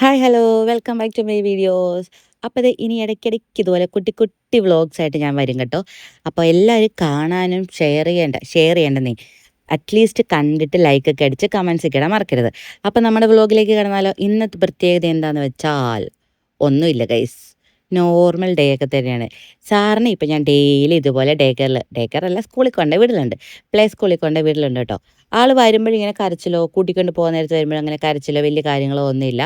Hi hello welcome back to my videos. അപ്പോൾ ഇത് ഇനി ഇടയ്ക്കിടയ്ക്ക് ഇതുപോലെ കുട്ടി കുട്ടി വ്ളോഗ്സ് ആയിട്ട് ഞാൻ വരും കേട്ടോ. അപ്പോൾ എല്ലാവരും കാണാനും ഷെയർ ചെയ്യേണ്ടെന്നേ. അറ്റ്ലീസ്റ്റ് കണ്ടിട്ട് ലൈക്കൊക്കെ അടിച്ച് കമൻസ് ഒക്കെ ഇടാൻ മറക്കരുത്. അപ്പോൾ നമ്മുടെ വ്ളോഗിലേക്ക് കടന്നാലോ. ഇന്നത്തെ പ്രത്യേകത എന്താണെന്ന് വെച്ചാൽ ഒന്നുമില്ല ഗൈസ്, നോർമൽ ഡേ ഒക്കെ തന്നെയാണ്. സാറിന് ഇപ്പം ഞാൻ ഡെയിലി ഇതുപോലെ ഡേ കെയർ അല്ല, സ്കൂളിൽ കൊണ്ട് വീട്ടിലുണ്ട്, പ്ലേ സ്കൂളിൽ കൊണ്ട് വീട്ടിലുണ്ട് കേട്ടോ. ആൾ വരുമ്പോഴിങ്ങനെ കരച്ചിലോ, കൂട്ടിക്കൊണ്ട് പോകുന്ന നേരത്ത് വരുമ്പോഴങ്ങനെ കരച്ചിലോ വലിയ കാര്യങ്ങളോ ഒന്നുമില്ല.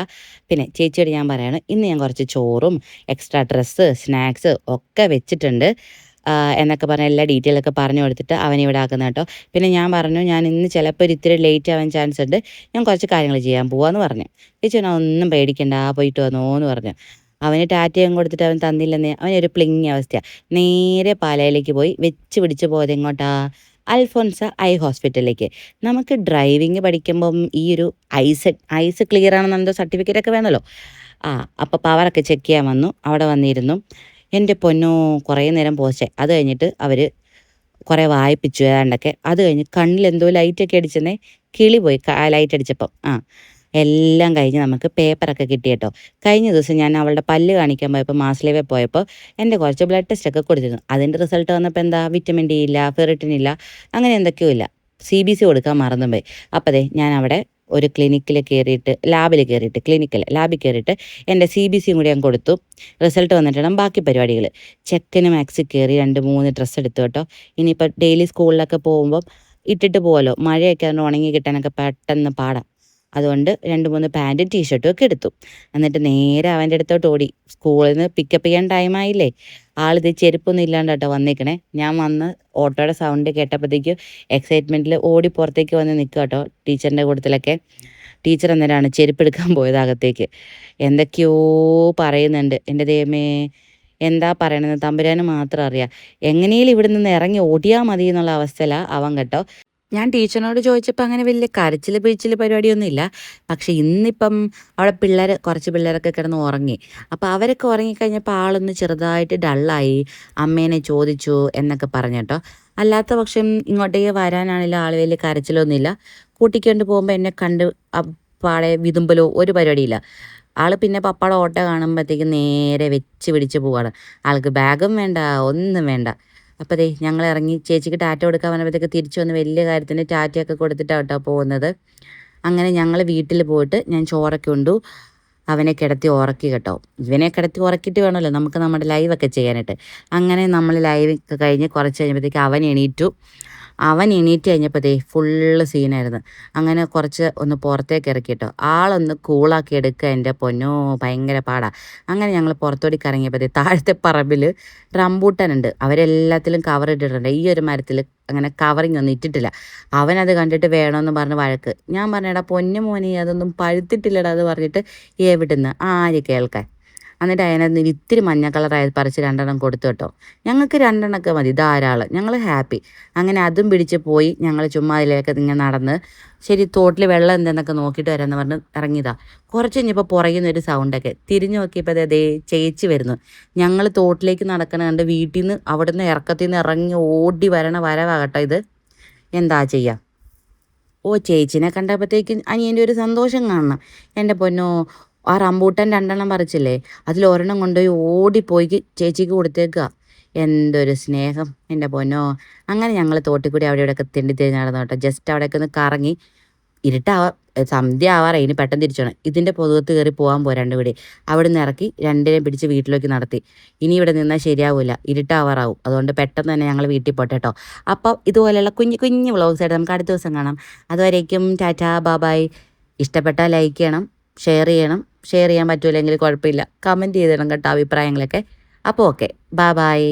പിന്നെ ചേച്ചിയോട് ഞാൻ പറയണം, ഇന്ന് ഞാൻ കുറച്ച് ചോറും എക്സ്ട്രാ ഡ്രസ്സ് സ്നാക്സ് ഒക്കെ വെച്ചിട്ടുണ്ട് എന്നൊക്കെ പറഞ്ഞ എല്ലാ ഡീറ്റെയിലൊക്കെ പറഞ്ഞു കൊടുത്തിട്ട് അവനിവിടെ ആക്കുന്ന കേട്ടോ. പിന്നെ ഞാൻ പറഞ്ഞു, ഞാൻ ഇന്ന് ചിലപ്പോൾ ഒരു ഇത്തിരി ലേറ്റ് ആവാൻ ചാൻസ് ഉണ്ട്, ഞാൻ കുറച്ച് കാര്യങ്ങൾ ചെയ്യാൻ പോവാന്ന് പറഞ്ഞു. ചേച്ചി ഞാൻ ഒന്നും പേടിക്കണ്ട, പോയിട്ട് വന്നോ എന്ന് പറഞ്ഞു. അവന് ടാറ്റയും കൊടുത്തിട്ട് അവൻ തന്നില്ലെന്നേ, അവനൊരു പ്ലിങ്ങി അവസ്ഥയാണ്. നേരെ പാലയിലേക്ക് പോയി വെച്ച് പിടിച്ച് പോയത് എങ്ങോട്ടാ? അൽഫോൻസ ഐ ഹോസ്പിറ്റലിലേക്ക്. നമുക്ക് ഡ്രൈവിംഗ് പഠിക്കുമ്പം ഈ ഒരു ഐസ് ക്ലിയർ ആണെന്നെന്തോ സർട്ടിഫിക്കറ്റ് ഒക്കെ വേണമല്ലോ. അപ്പോൾ പവറൊക്കെ ചെക്ക് ചെയ്യാൻ വന്നു, അവിടെ വന്നിരുന്നു. എൻ്റെ പൊന്നോ, കുറേ നേരം പോസ്റ്റേ. അത് കഴിഞ്ഞിട്ട് അവർ കുറേ വായിപ്പിച്ചു ഏതാണ്ടൊക്കെ. അത് കഴിഞ്ഞ് കണ്ണിലെന്തോ ലൈറ്റൊക്കെ അടിച്ചെന്നേ, കിളി പോയി ലൈറ്റ് അടിച്ചപ്പം. എല്ലാം കഴിഞ്ഞ് നമുക്ക് പേപ്പറൊക്കെ കിട്ടി കേട്ടോ. കഴിഞ്ഞ ദിവസം ഞാൻ അവളുടെ പല്ല് കാണിക്കാൻ പോയപ്പോൾ മാസ്ലേവേ പോയപ്പോൾ എൻ്റെ കുറച്ച് ബ്ലഡ് ടെസ്റ്റൊക്കെ കൊടുത്തിരുന്നു. അതിൻ്റെ റിസൾട്ട് വന്നപ്പോൾ എന്താ, വിറ്റമിൻ ഡി ഇല്ല, ഫെറിറ്റിൻ ഇല്ല, അങ്ങനെ എന്തൊക്കെയോ ഇല്ല. CBC കൊടുക്കാൻ മറന്നുപോയി. അപ്പോൾ അതെ, ഞാൻ അവിടെ ഒരു ലാബിൽ കയറിയിട്ട് എൻ്റെ CBCയും കൂടി ഞാൻ കൊടുത്തു. റിസൾട്ട് വന്നിട്ടാണ് ബാക്കി പരിപാടികൾ. ചെക്കന് മാക്സിൽ കയറി 2-3 ഡ്രസ്സ് എടുത്തു കേട്ടോ. ഇനിയിപ്പോൾ ഡെയിലി സ്കൂളിലൊക്കെ പോകുമ്പം ഇട്ടിട്ട് പോകല്ലോ, മഴയൊക്കെ അതുകൊണ്ട് ഉണങ്ങി കിട്ടാനൊക്കെ പെട്ടെന്ന് പാടാം. അതുകൊണ്ട് 2-3 പാൻറ്റും ടീഷർട്ടും ഒക്കെ എടുത്തു. എന്നിട്ട് നേരെ അവൻ്റെ അടുത്തോട്ട് ഓടി. സ്കൂളിൽ നിന്ന് പിക്കപ്പ് ചെയ്യാൻ ടൈമായില്ലേ. ആളിത് ചെരുപ്പൊന്നും ഇല്ലാണ്ട് കേട്ടോ വന്നേക്കണേ. ഞാൻ വന്ന് ഓട്ടോയുടെ സൗണ്ട് കേട്ടപ്പോഴത്തേക്കും എക്സൈറ്റ്മെൻറ്റിൽ ഓടി പുറത്തേക്ക് വന്ന് നിൽക്കുക കേട്ടോ, ടീച്ചറിൻ്റെ കൂട്ടത്തിലൊക്കെ. ടീച്ചർ അന്നേരമാണ് ചെരുപ്പ് എടുക്കാൻ പോയത് അകത്തേക്ക്. എന്തൊക്കെയോ പറയുന്നുണ്ട്. എൻ്റെ ദൈവമേ, എന്താ പറയണത് തമ്പുരാന് മാത്രം അറിയാം. എങ്ങനെയും ഇവിടെ നിന്ന് ഇറങ്ങി ഓടിയാൽ മതി എന്നുള്ള അവസ്ഥയിലാണ് അവൻ കേട്ടോ. ഞാൻ ടീച്ചറിനോട് ചോദിച്ചപ്പോൾ അങ്ങനെ വലിയ കരച്ചിൽ പിഴിച്ചിൽ പരിപാടിയൊന്നുമില്ല. പക്ഷേ ഇന്നിപ്പം അവിടെ കുറച്ച് പിള്ളേരൊക്കെ കിടന്ന് ഉറങ്ങി. അപ്പോൾ അവരൊക്കെ ഉറങ്ങിക്കഴിഞ്ഞപ്പോൾ ആളൊന്ന് ചെറുതായിട്ട് ഡള്ളായി. അമ്മേനെ ചോദിച്ചു എന്നൊക്കെ പറഞ്ഞു കേട്ടോ. അല്ലാത്ത പക്ഷം ഇങ്ങോട്ടേക്ക് വരാനാണെങ്കിലും ആൾ വലിയ കരച്ചിലൊന്നുമില്ല. കൂട്ടിക്കൊണ്ട് പോകുമ്പോൾ എന്നെ കണ്ട് പാടെ വിതുമ്പലോ ഒരു പരിപാടിയില്ല. ആൾ പിന്നെ പപ്പാടെ ഓട്ടോ കാണുമ്പോഴത്തേക്ക് നേരെ വെച്ച് പിടിച്ച് പോവാണ്. ആൾക്ക് ബാഗും വേണ്ട, ഒന്നും വേണ്ട. അപ്പോൾ ദേ ഞങ്ങൾ ഇറങ്ങി. ചേച്ചിക്ക് ടാറ്റ കൊടുക്കാൻ വന്നപ്പോഴത്തേക്ക് തിരിച്ചു വന്ന് വലിയ കാര്യത്തിന് ടാറ്റയൊക്കെ കൊടുത്തിട്ടാണ് കേട്ടോ പോകുന്നത്. അങ്ങനെ ഞങ്ങൾ വീട്ടിൽ പോയിട്ട് ഞാൻ ചോറൊക്കെ ഉണ്ടു. അവനെ കിടത്തി ഉറക്കി കേട്ടോ. ഇവനെ കിടത്തി ഉറക്കിയിട്ട് വേണമല്ലോ നമുക്ക് നമ്മുടെ ലൈവൊക്കെ ചെയ്യാനായിട്ട്. അങ്ങനെ നമ്മൾ ലൈവ് ഒക്കെ കഴിഞ്ഞ് കുറച്ച് കഴിഞ്ഞപ്പോഴത്തേക്ക് അവൻ എണീറ്റ് കഴിഞ്ഞപ്പോൾ ഫുള്ള് സീനായിരുന്നു. അങ്ങനെ കുറച്ച് ഒന്ന് പുറത്തേക്ക് ഇറക്കി കേട്ടോ. ആളൊന്ന് കൂളാക്കി എടുക്കുക, എൻ്റെ പൊന്നോ ഭയങ്കര പാടാണ്. അങ്ങനെ ഞങ്ങൾ പുറത്തോടി കറങ്ങിയപ്പോൾ താഴത്തെ പറമ്പിൽ റംബൂട്ടാനുണ്ട്. അവരെല്ലാത്തിലും കവർ ഇട്ടിട്ടുണ്ട്. ഈ ഒരു മരത്തിൽ അങ്ങനെ കവറിങ് ഒന്നും ഇട്ടിട്ടില്ല. അവനത് കണ്ടിട്ട് വേണമെന്ന് പറഞ്ഞ് വഴക്ക്. ഞാൻ പറഞ്ഞടാ പൊന്നു മോനെ, അതൊന്നും പഴുത്തിട്ടില്ലടാ അത് പറഞ്ഞിട്ട് എവിടുന്ന് ആര് കേൾക്കാൻ. എന്നിട്ട് അതിനകത്ത് ഇത്തിരി മഞ്ഞ കളറായത് പറിച്ച് 2 കൊടുത്തു കേട്ടോ. ഞങ്ങൾക്ക് 2 മതി, ധാരാളം, ഞങ്ങൾ ഹാപ്പി. അങ്ങനെ അതും പിടിച്ച് പോയി. ഞങ്ങൾ ചുമ്മാ അതിലേക്ക് ഇങ്ങനെ നടന്ന് ശരി തോട്ടിൽ വെള്ളം എന്തെന്നൊക്കെ നോക്കിയിട്ട് വരാമെന്ന് പറഞ്ഞ് ഇറങ്ങിയതാ. കുറച്ച് കഴിഞ്ഞപ്പോൾ പുറകിൽ നിന്നൊരു സൗണ്ടൊക്കെ തിരിഞ്ഞു നോക്കിയപ്പോൾ അതേ ചേച്ചി വരുന്നു. ഞങ്ങൾ തോട്ടിലേക്ക് നടക്കണ കണ്ട് വീട്ടിൽ നിന്ന് അവിടുന്ന് ഇറക്കത്തിൽ നിന്ന് ഇറങ്ങി ഓടി വരവാ കേട്ടോ ഇത്. എന്താ ചെയ്യുക. ചേച്ചിനെ കണ്ടപ്പോഴത്തേക്കും അനിയൻ്റെ ഒരു സന്തോഷം കാണണം. എൻ്റെ പൊന്നോ, ആ റംബൂട്ടാൻ 2 പറിച്ചില്ലേ, അതിലൊരെണ്ണം കൊണ്ടുപോയി ഓടിപ്പോയി ചേച്ചിക്ക് കൊടുത്തേക്കുക. എന്തൊരു സ്നേഹം എൻ്റെ പൊന്നോ. അങ്ങനെ ഞങ്ങൾ തോട്ടിക്കൂടി അവിടെ ഇവിടെയൊക്കെ തിരിഞ്ഞ് നടന്നു കേട്ടോ. ജസ്റ്റ് അവിടെയൊക്കെ ഒന്ന് കറങ്ങി. സന്ധ്യ ആവാറായി. ഇനി പെട്ടെന്ന് തിരിച്ചു വേണം. ഇതിൻ്റെ പൊതുവത്ത് കയറി പോകാൻ പോരാ 2 കൂടി. അവിടെ നിന്ന് ഇറക്കി 2നെയും പിടിച്ച് വീട്ടിലേക്ക് നടത്തി. ഇനി ഇവിടെ നിന്നാൽ ശരിയാവില്ല, ഇരുട്ടാവാറാവും. അതുകൊണ്ട് പെട്ടെന്ന് തന്നെ ഞങ്ങൾ വീട്ടിൽ പോട്ടെ കേട്ടോ. അപ്പോൾ ഇതുപോലെയുള്ള കുഞ്ഞു കുഞ്ഞു വ്ളോഗ്സായിട്ട് നമുക്ക് അടുത്ത ദിവസം കാണാം. അതുവരേക്കും ടാറ്റാ ബാബായ്. ഇഷ്ടപ്പെട്ടാൽ ലൈക്ക് ചെയ്യണം, ഷെയർ ചെയ്യാൻ പറ്റൂലെങ്കിൽ കുഴപ്പമില്ല, കമൻറ്റ് ചെയ്തിടണം കേട്ടോ അഭിപ്രായങ്ങളൊക്കെ. അപ്പോൾ ഓക്കെ, ബായ്.